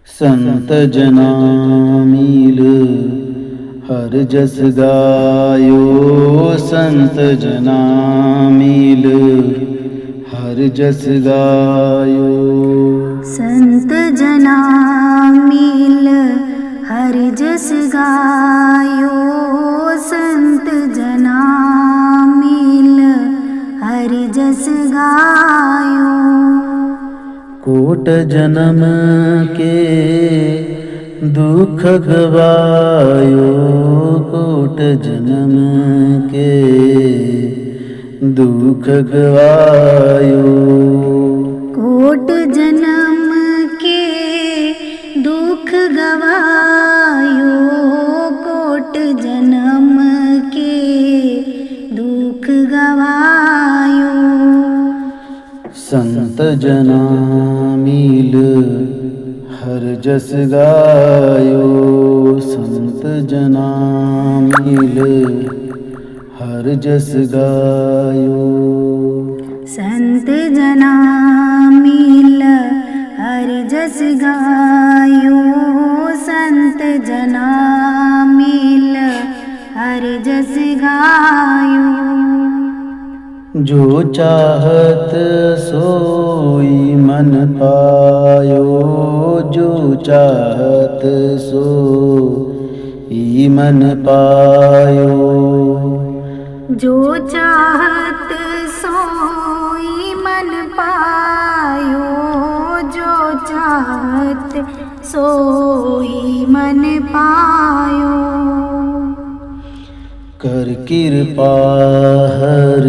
संत जना मील हर जस गायो, संत जना मील हर जस गायो। संत जना मील हर जस गायो, संत जना मील हर जस गायो। कोट जन्म के दुख गवायो, कोट जन्म के दुख गवायो। कोट जन्म के दुख गवायो, कोट जन्म के दुख गवायो। संत जना मील हर जस गायो, संत जना मील हर जस गायो। संत जना मील हर जस गायो, संत जना मील हर जस गायो। जो चाहत सोई मन पायो, जो चाहत सोई मन पायो। जो चाहत सोई मन पायो, जो चाहत सोई मन पायो। कर कृपा हर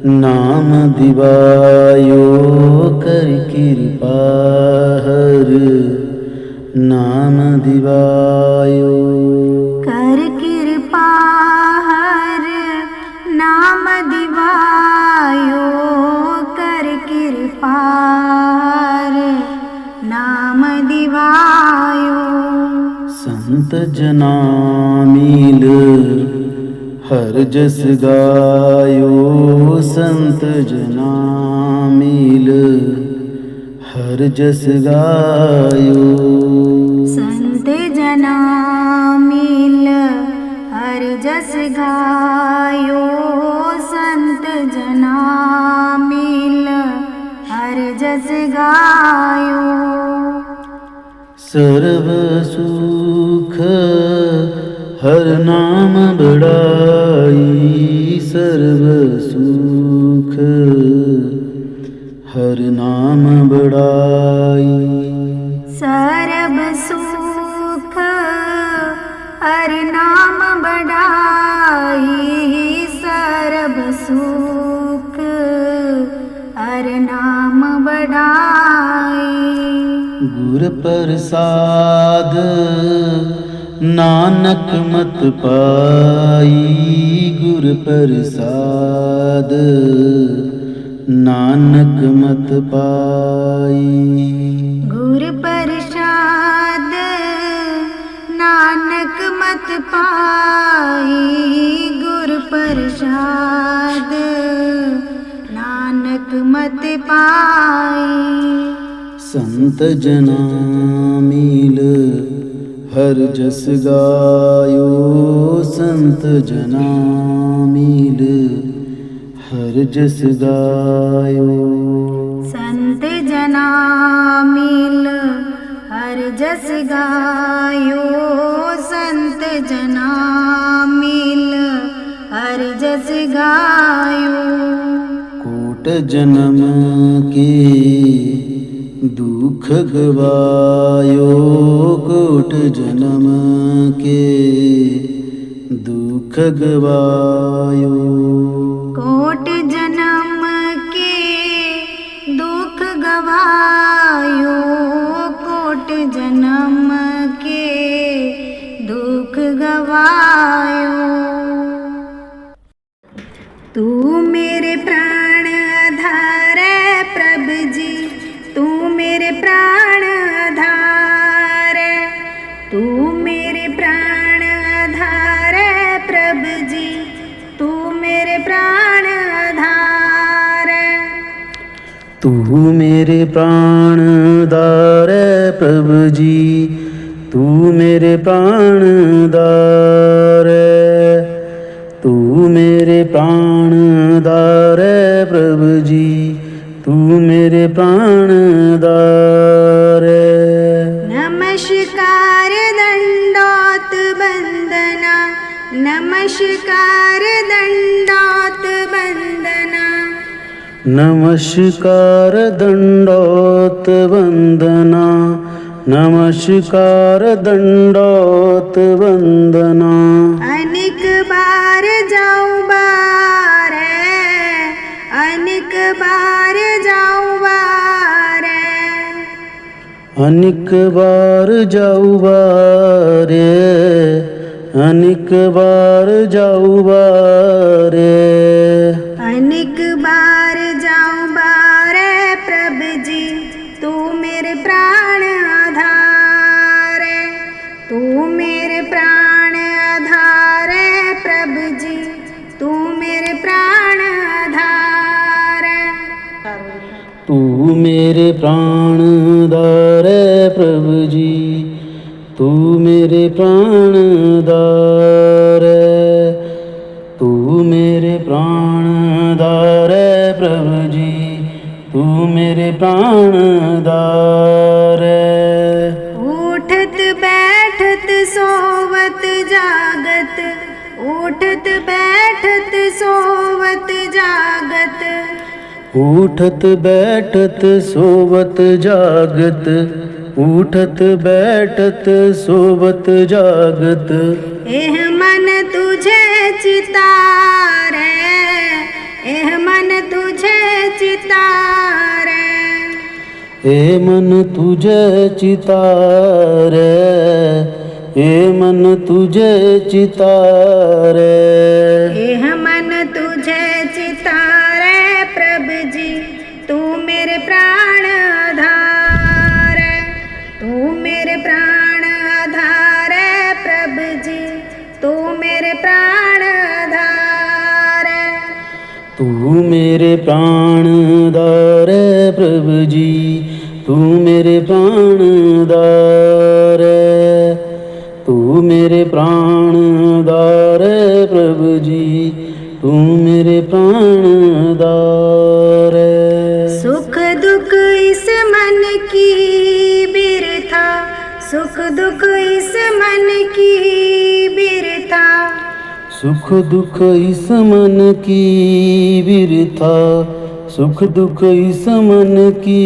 नाम दिवायो, कर कृपा हर नाम दिवायो। कर कृपा हर नाम दिवायो, कर कृपा हर नाम दिवायो। संत जना मील हर जस गायो, संत जना मील हर जस गायो। संत जना मील हर जस गायो, संत जना मील हर जस गायो। सर्व सुख हर नाम बड़ाई, सर्व सुख हर नाम बड़ाई। सर्व सुख हर नाम बढ़ाई, सर्व सुख हर नाम बढ़ाई। गुर प्रसाद नानक मत पाई, गुर प्रसाद नानक मत पाई। गुर प्रसाद नानक मत पाई, गुर प्रसाद नानक मत पाई। संत जना मील हर जस गायो, संत जना मील हर जस गायो। संत जना मील हर जस गायो, संत जना मील हर जस गायो। कोट जन्म के दुख गवायो, कोट जन्म के दुख गवायो। कोट जन्म के दुख गवायो, कोट जन्म के दुख गवायो। तू मेरे प्राण आधार है प्रभु जी, तू मेरे प्राण आधार है, तू मेरे प्राण आधार है प्रभु जी, तू मेरे प्राण मेरे प्राणदार है प्रभु जी, तू मेरे प्राणदार है, तू मेरे प्राणदार है प्रभु जी, तू मेरे प्राणदार है। नमस्कार दंडोत वंदना, नमस्कार दंडोत वंदना, नमस्कार दंडोत वंदना, नमस्कार दंडोत वंदना। अनेक बार जाऊं बारे, अनेक बार जाऊं बारे, अनेक बार जाऊ बारे, अनेक बार जाऊ बारे, अनेक बार जाऊं बारे प्रभु जी, तू मेरे प्राण आधार है, तू मेरे प्राण आधार है प्रभु जी, तू मेरे प्राण आधार है। तू मेरे प्राणदार है प्रभु जी, तू मेरे प्राणदार है, तू मेरे प्राणदार है प्रभु जी, तू मेरे प्राणदार है। उठत बैठत सोवत जागत, उठत बैठत सोवत जागत, उठत बैठत सोवत जागत, उठत बैठत सोवत जागत। एह मन तुझे चितारे, एह मन तुझे चितारे, ए मन तुझे चितारे, ए मन तुझे चितारे, एह मन तुझे चितारे प्रभु जी, तू मेरे प्राण आधार है, तू मेरे प्राण आधार है प्रभु जी, तू मेरे प्राण आधार है। तू मेरे प्राणदार है प्रभु जी, तू मेरे प्राणदार है, तू मेरे प्राणदार है प्रभु जी, तू मेरे प्राणदार है। सुख दुख इस मन की बिरथा, सुख दुख इस मन की बिरथा, सुख दुख इस मन की बिरथा, सुख दुख इस मन की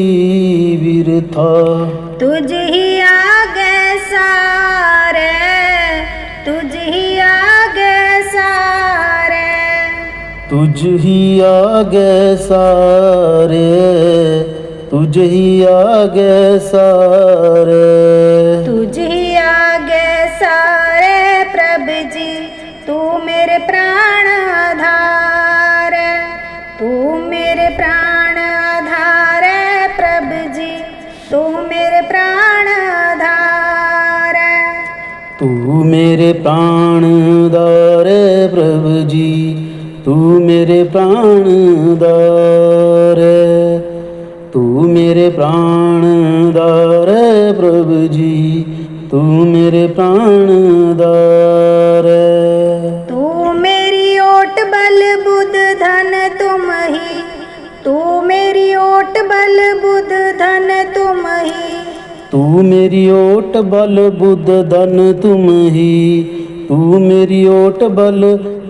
बिरथा। तुझ ही आगे सारे, तुझ ही आगे सारे, तुझ ही आगे सारे, तुझ ही आगे सारे, तुझ ही आगे सारे प्रभु जी, तू मेरे प्राण आधार है, तू मेरे प्राण आधार है प्रभु जी, तू मेरे प्राण आधार है। तू मेरे प्राणदार है प्रभु जी, तू मेरे प्राणदार है, तू मेरे प्राणदार है प्रभु जी, तू मेरे प्राणदार है। तू मेरी ओट बल बुध धन तुम ही, तू मेरी ओट बल बुध धन तुम ही, तू मेरी ओट बल बुध धन तुम ही, तू मेरी ओट बल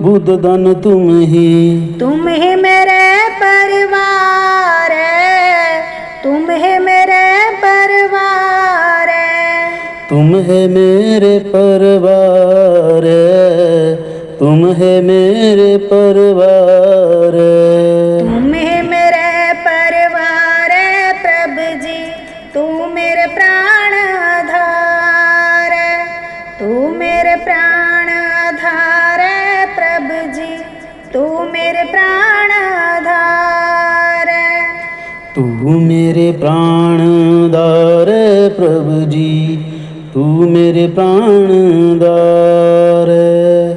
बुध धन तुम ही। तुम ही मेरे परिवार है, तुम ही मेरे परिवार है, तुम है मेरे परिवार है, तुम है मेरे परिवार है, तुम ही मेरे परिवार है प्रभु जी, तू मेरे प्राण आधार है, तू मेरे प्राण आधार है प्रभु जी, तू मेरे प्राण आधार है। तू मेरे प्राणदार है प्रभु जी, तू मेरे प्राणदार है,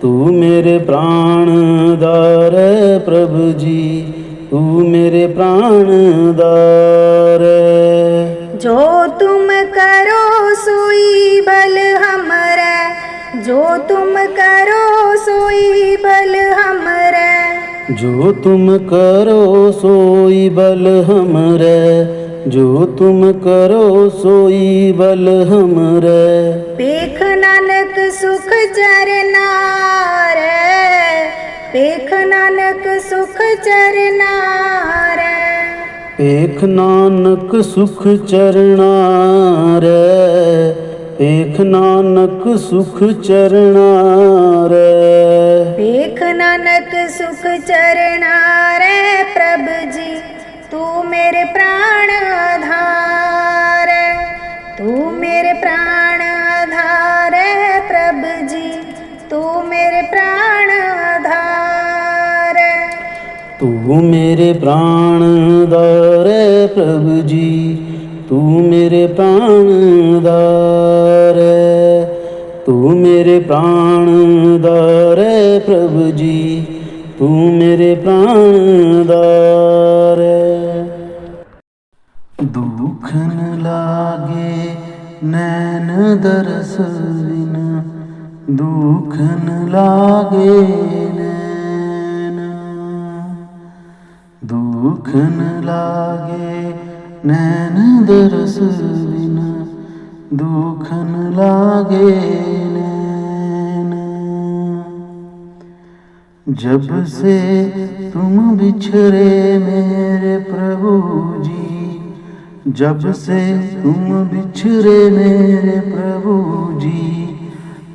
तू मेरे प्राणदार है प्रभु जी, तू मेरे प्राणदार। जो तुम करो सोई बल हमरे, जो तुम करो सोई बल हमरे, जो तुम करो सोई बल हमरे, जो तुम करो सोई बल हमरे। पेख नानक सुख चरना रे, पेख नानक सुख चरना रे, पेख नानक सुख चरना रे, पेख नानक सुख चरना रे। पेख नानक सुख चरना रे प्रभु जी, तू मेरे प्राण आधार, तू मेरे प्राण आधार प्रभु जी, तू मेरे प्राण आधार। तू मेरे प्राणदार प्रभु जी, तू मेरे प्राणदार, तू मेरे प्राणदार प्रभु जी, तू मेरे प्राणदार। दुख न लागे नैन दरस बिन, दुख न लागे नैन, दुख न लागे नैन दरस बिन, दुख न लागे नैन। जब से तुम बिछड़े मेरे प्रभु जी, जब से तुम बिछड़े मेरे प्रभु जी,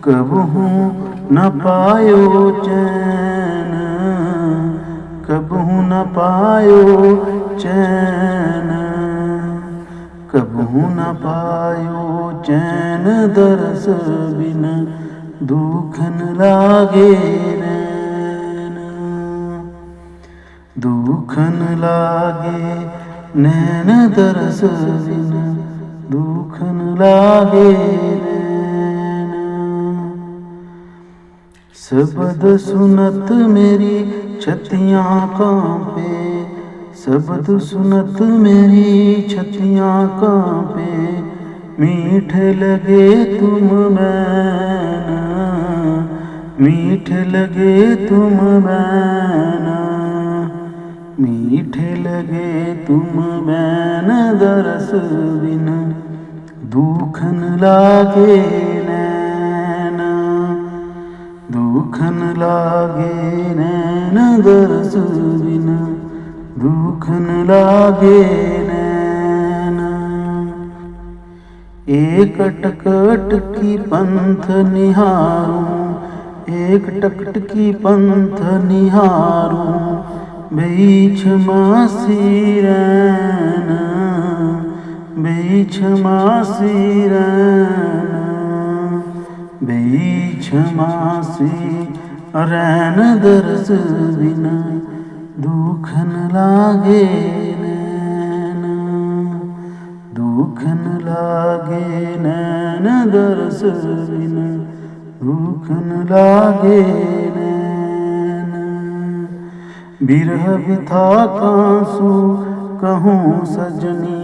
कबहू न पायो चैन, कबहू न पायो चैन, कबहू न पायो चैन दरस बिन, दुख न लागे नैन, दुख न लागे नैन दरस बिन, दुख न लागे नैन। शब्द सुनत मेरी छतियाँ कांपे, शब्द सुनत मेरी छतियाँ कांपे, मीठे लगे तुम मैना, मीठे लगे तुम मैना, मीठे लगे तुम मैन दरस बिन, दुख न लागे नैन, दुख न लागे नैन दरस बिन, दुख न लागे नैन। एक टकट की पंथ निहारूं, एक टकटकी पंथ निहारूं, बीच मासी रैना, बीच मासी रैना, बीच मासी रैन दरस बिन, दुख न लागे नैन, दुख न लागे नैन दरस बिन, दुख न लागे नैन। बिरह बिथा कांसू कहूँ सजनी,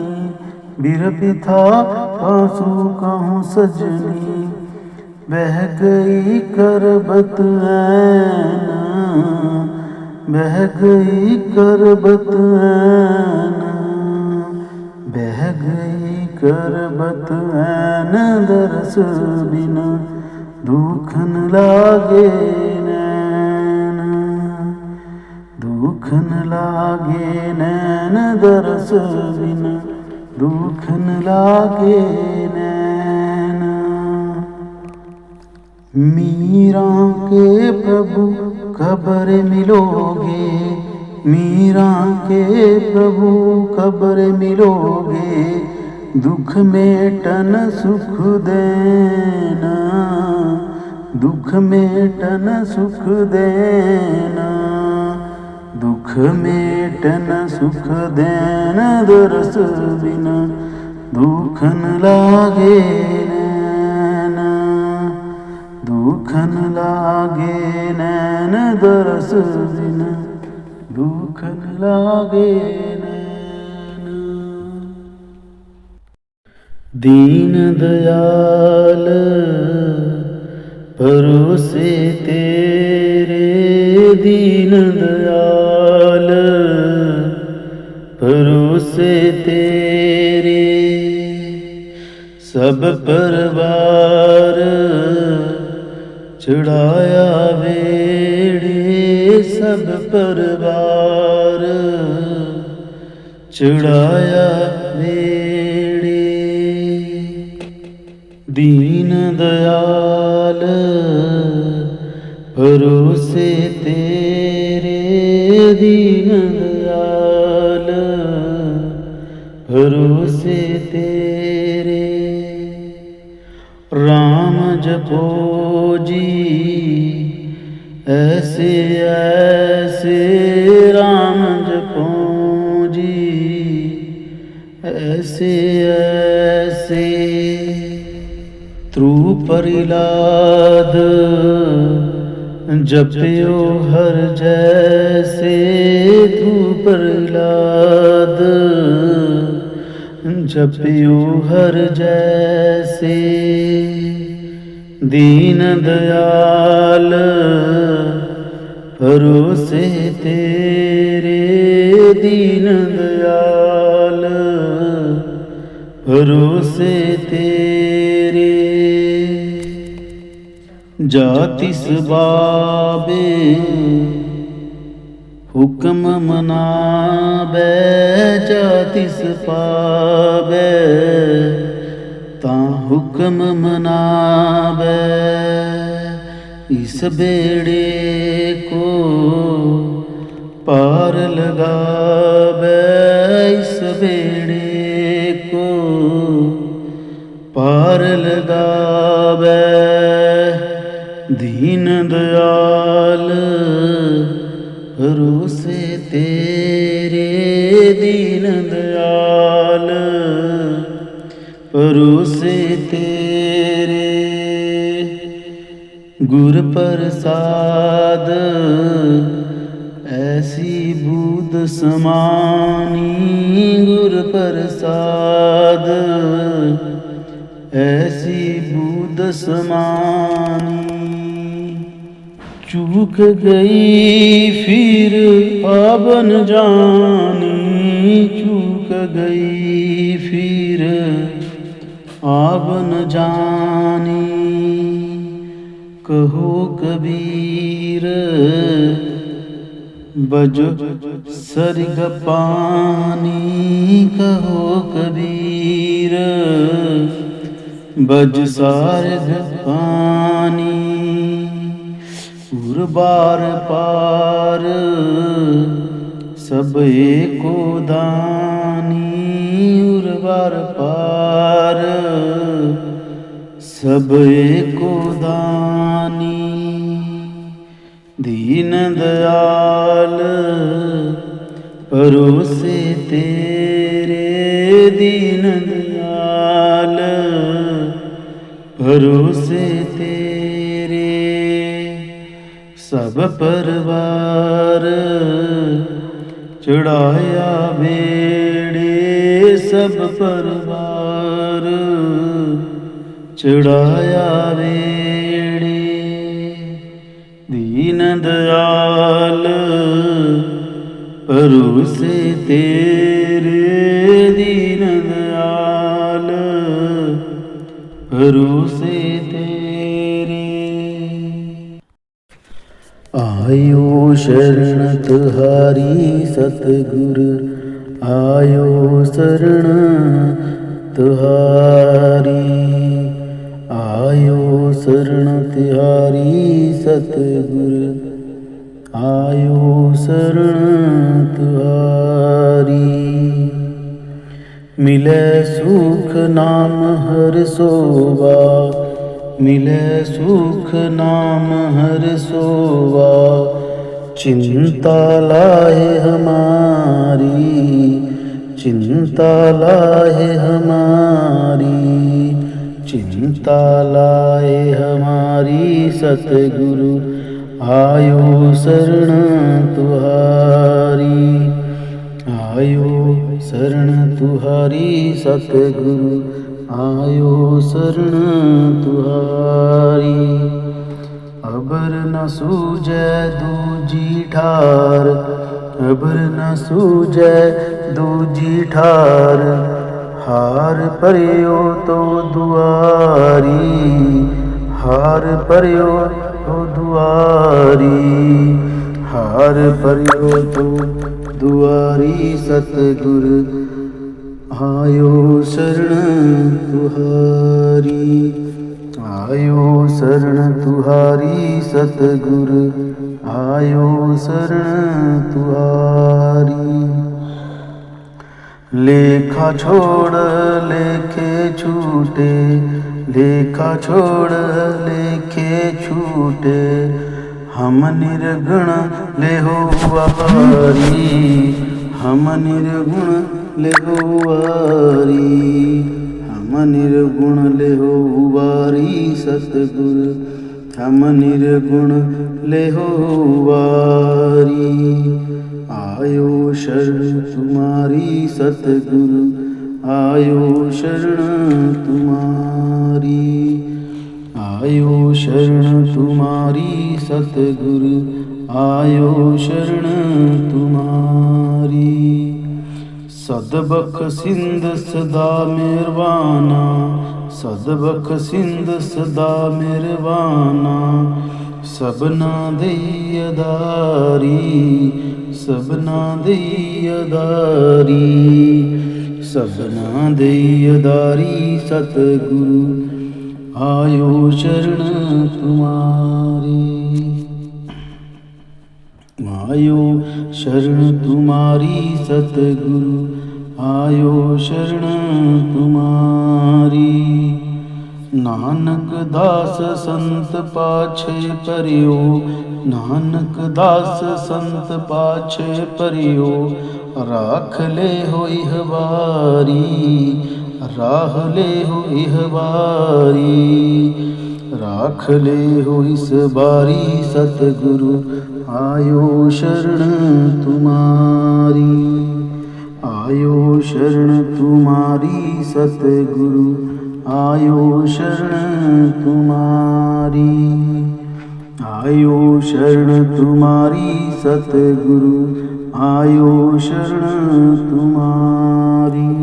बिरह बिथा कांसू कहूँ सजनी, बह गई करबत ऐना, बह गई करबत ऐना, बह गई करबत ऐन दरस बिन, दुख न लागे नैन, दुख न लागे नैन दरस बिन, दुख न लागे नैन। मीरा के प्रभु कबर मिलोगे, मीरा के प्रभु कबर मिलोगे, दुख मेटन सुख देना, दुख मेटन सुख देना, दुख मेटन सुख देना दरस बिन, दुख न लागे नैन, दुख न लागे नैन दरस बिन, दुख मन लागे नैन। दीन दयाल भरोसे तेरे, दीन दयाल भरोसे तेरे। सब परवार चढ़ाया बेड़े, सब परवार चढ़ाया बेड़े। दीन दयाल भरोसे तेरे, दीन दयाल भरोसे तेरे। राम जपो जी ऐसे ऐसे, राम जपो जी ऐसे ऐसे। त्रु परिलाद जप्यो हर जैसे, त्रु परिलाद जप्यो हर जैसे। दीन दयाल भरोसे तेरे, दीन दयाल भरोसे तेरे। जातिस बाबे हुक्म मनाबे, जातिस पाबे तां हुक्म मनाबे। इस बेड़े को पार लगाबे, इस बेड़े को पार लगाबे। दीन दयाल भरोसे तेरे, दीन दयाल भरोसे तेरे। गुर प्रसाद ऐसी बूद समानी, गुर प्रसाद ऐसी बूद समानी। चूक गई फिर आबन जानी, चूक गई फिर आबन जानी। कहो कबीर बजो सरग पानी, कहो कबीर बज सारग पानी। उर बार पार सब एको दानी, उर बार पार सब एको दानी। दीन दयाल भरोसे तेरे, दीन दयाल भरोसे तेरे। सब परवार चढ़ाया बेड़े, सब परवार चढ़ाया बेड़े। दीन दयाल भरोसे तेरे, दीन दयाल भरोसे तेरे। आयो शरण तुहारी सतगुर, आयो शरण तुहारी। आयो शरण तुहारी सतगुर, आयो शरण तुहारी। मिले सुख नाम हर सोवा, मिले सुख नाम हर सोवा। चिंता लाए हमारी, चिंता लाए हमारी, चिंता लाए हमारी। सतगुरु आयो शरण तुहारी, आयो शरण तुहारी सतगुरु, आयो शरण तुहारी। अबर न सूझै दूजी ठार, अबर न सूझै दूजी ठार, हार परियो तो दुआरी, हार परियो तो दुआरी, हार परियो तो दुआरी सतगुर, आयो शरण तुहारी, आयो शरण तुहारी सतगुर, आयो शरण तुहारी। लेखा छोड़ लेखे छूटे, लेखा छोड़ लेखे छूटे, हम निर्गुण लेहो वारी, हम निर्गुण लेहो वारी, हम निर्गुण लेहो वारी सतगुर, हम निर्गुण लेहो वारी। आयो शरण तुम्हारी सतगुरु, आयो शरण तुम्हारी, आयो शरण तुम्हारी सतगुरु, आयो शरण तुम्हारी। सदबख सिंध सदा मेरवाना, सदबख सिंध सदा मेरवाना, सबना दैयदारी, सबना दैयदारी, सबना दैयदारी सतगुरु, आयो शरण तुम्हारी, आयो शरण तुम्हारी सतगुरु, आयो शरण तुम्हारी। नानक दास संत पाछे परियो, नानक दास संत पाछे परियो, राख ले होई हवारी, राह ले होई हवारी, राख ले होई सवारी सतगुरु, आयो शरण तुम्हारी, आयो शरण तुम्हारी सतगुरु, आयो शरण तुम्हारी, आयो शरण तुम्हारी सतगुरु, आयो शरण तुम्हारी।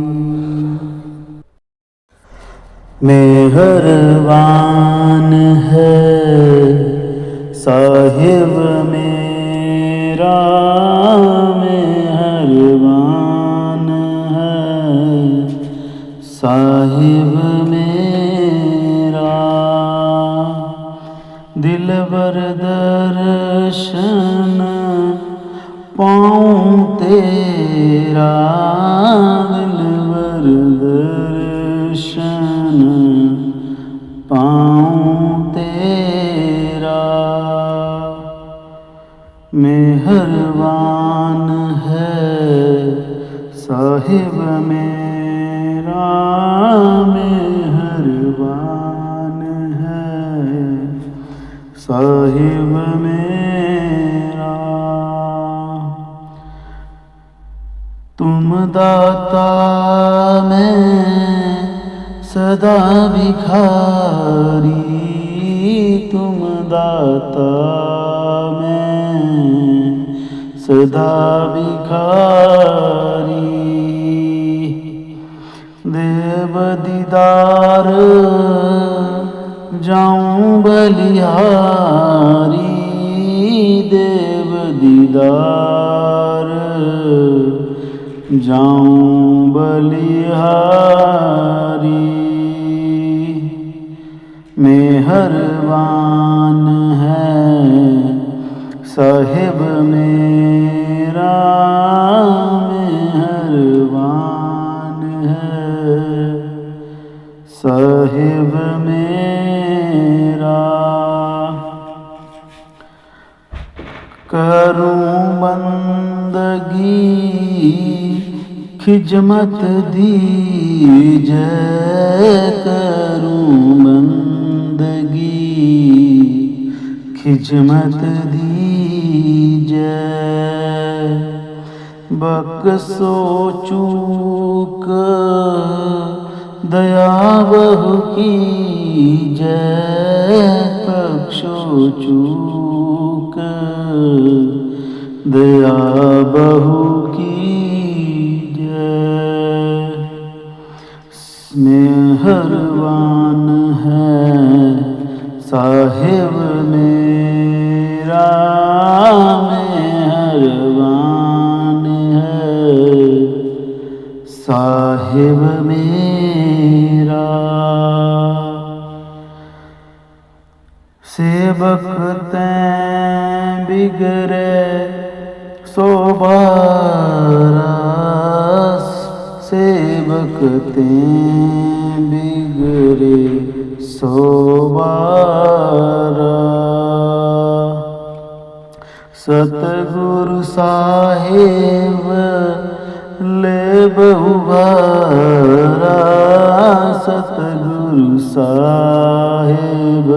मेहरबान है साहिब मेरा, मेहरबान है साहिब मेरा, दिलबर दर्शन पाऊँ तेरा, दिलबर दर्शन पाऊँ तेरा। मेहरबान है साहिब मेरा, मेहरबान है साहिब मेरा। तुम दाता मैं सदा भिखारी, तुम दाता मैं सदा भिखारी। देव दीदार जाऊं बलिहारी, देव दीदार जाऊं बलिहारी। मेहरबान है साहिब मेरा, मेहरबान है साहिब मेरा। करूं बंदगी खिजमत दीजै, करूं बंदगी खिजमत दीजै बख्शो चूक दया बहु कीजै बख्शो चूक दया बहु कीजै। मेहरबान है साहिब मेरा, मेहरबान है साहिब मेरा। सेवक तैं बिगड़े सो बारा, सेवक तैं बिगड़े सो बारा। सतगुरु साहिब ले बहुबारा, सतगुरु साहिब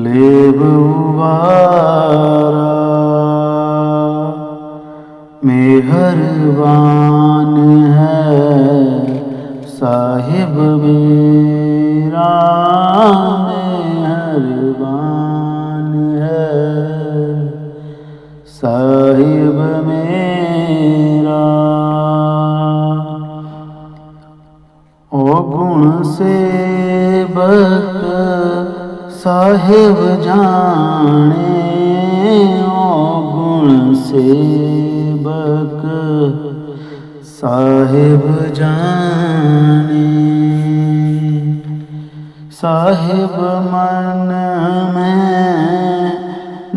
ले बहुबारा। मेहरबान है साहिब मेरा, मेहरबान है साहिब मेरा। ओ गुण सेवक साहिब जाने, ओ गुण सेवक साहिब जाने। साहिब मन में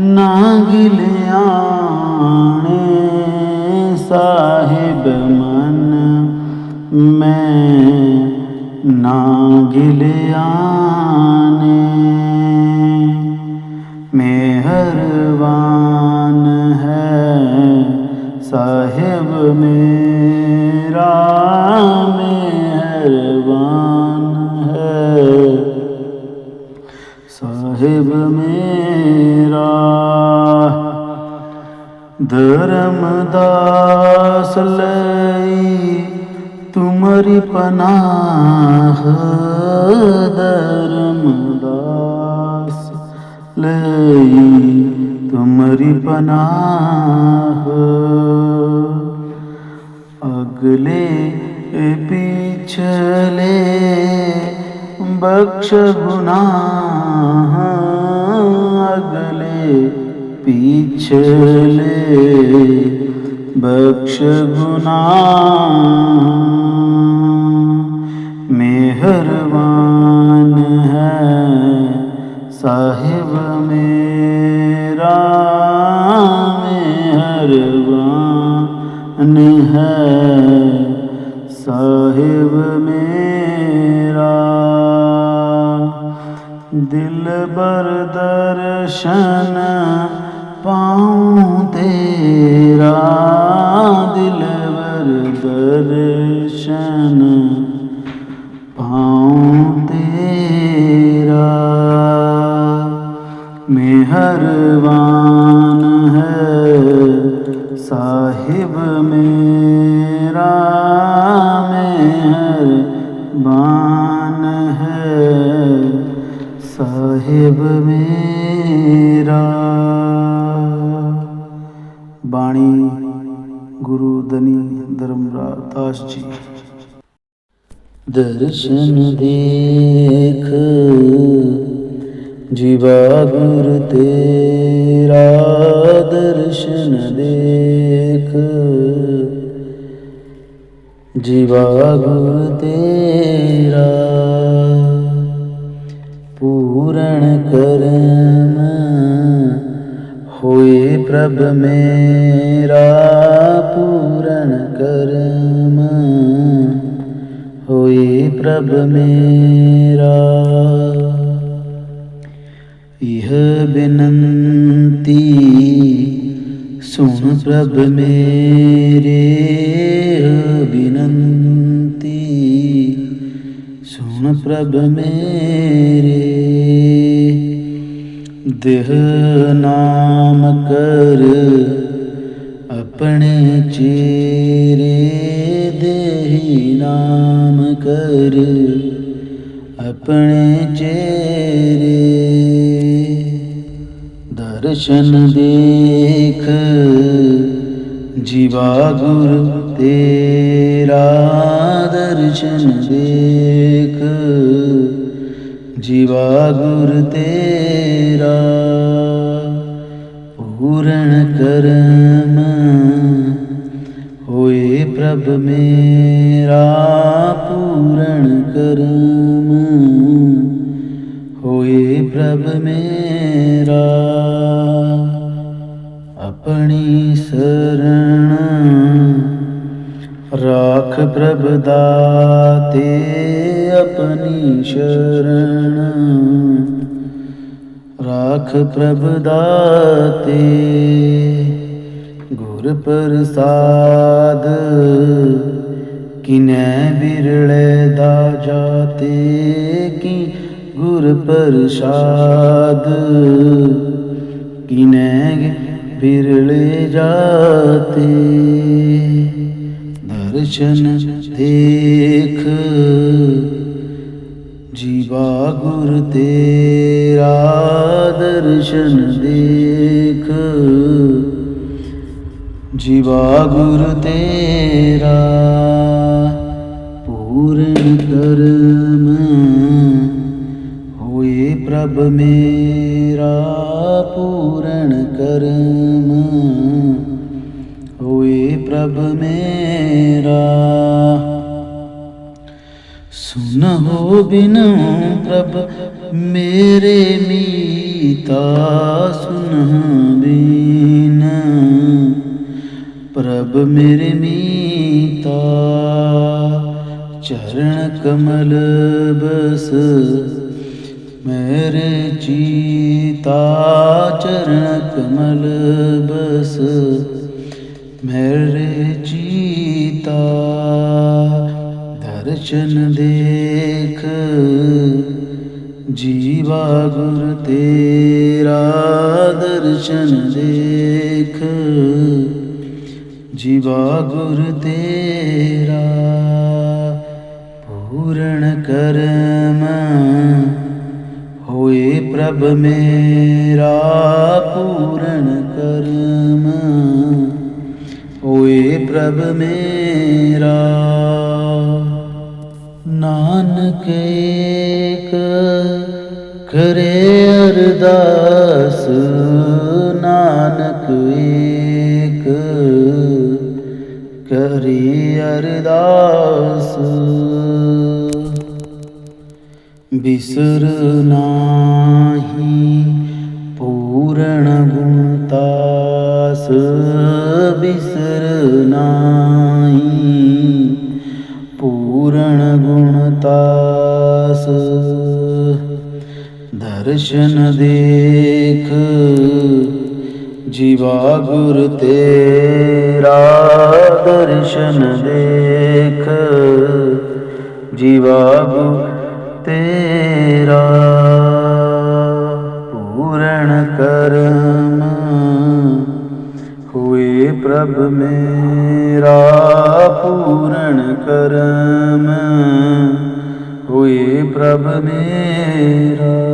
ना गिलियाने, साहिब मन में ना गिलियाने। मेहरबान है साहिब मेरा, मेहरबान है साहिब मेरा। धर्मदास लई तुमरी पनाह, धर्मदास लई तुमरी पनाह। अगले पिछले बख्श गुनाह, अगले पिछले बख्श गुनाह। मेहरबान है साहिब मेरा, मेहरबान है साहिब मेरा। दिल बर दर्शन पाऊँ तेरा, दिल बर दर्शन पाऊँ तेरा। मेहरबान है साहिब मेरा, मेहरबान है साहिब मेरा। बाणी गुरु धनी धर्मदास जी। दर्शन देख जीवा गुर तेरा, दर्शन देख जीवा गुर तेरा। पूर्ण कर्म होए प्रभ मेरा, पूर्ण कर्म होए प्रभ मेरा। यह बिनती सुन प्रभ मेरे, बिनती सुन प्रभ मेरे। देह नाम कर अपने चेरे, देही नाम कर अपने चेरे। दर्शन देख जीवा गुर तेरा, दर्शन देख जीवा गुर तेरा। पूर्ण कर्म होए प्रभ मेरा, पूर्ण कर्म होए प्रभ मेरा। अपनी शरण राख प्रभ दाते, अपनी शरण राख प्रभ दाते। गुर प्रसाद किनै बिरले दा जाते, कि गुर प्रसाद किनै बिरले जाते। दर्शन देख जीवा गुर तेरा, दर्शन देख जीवा गुर तेरा। पूर्ण कर्म होए प्रभ मेरा, पूर्ण कर्म होए प्रभ मेरा। सुनहो बिनु प्रभ मेरे मीता, सुनह बिन प्रभ मेरे मीता। चरण कमल बस मेरे चीता, चरण कमल बस मेरे चीता। दर्शन देख जीवा गुर तेरा, दर्शन देख जीवा गुर तेरा। पूर्ण कर्म होए प्रभ मेरा, पूर्ण कर्म होए प्रभ मेरा। नानक एक करे अरदास, नानक एक करे अरदास। बिसर नाही पूर्ण गुणतास, बिसर नाही पूर्ण गुणतास। दर्शन देख जीवा गुर तेरा, दर्शन देख जीवा गुर तेरा। पूर्ण कर्म हुए प्रभ मेरा, पूर्ण कर्म हुए प्रभ मेरा।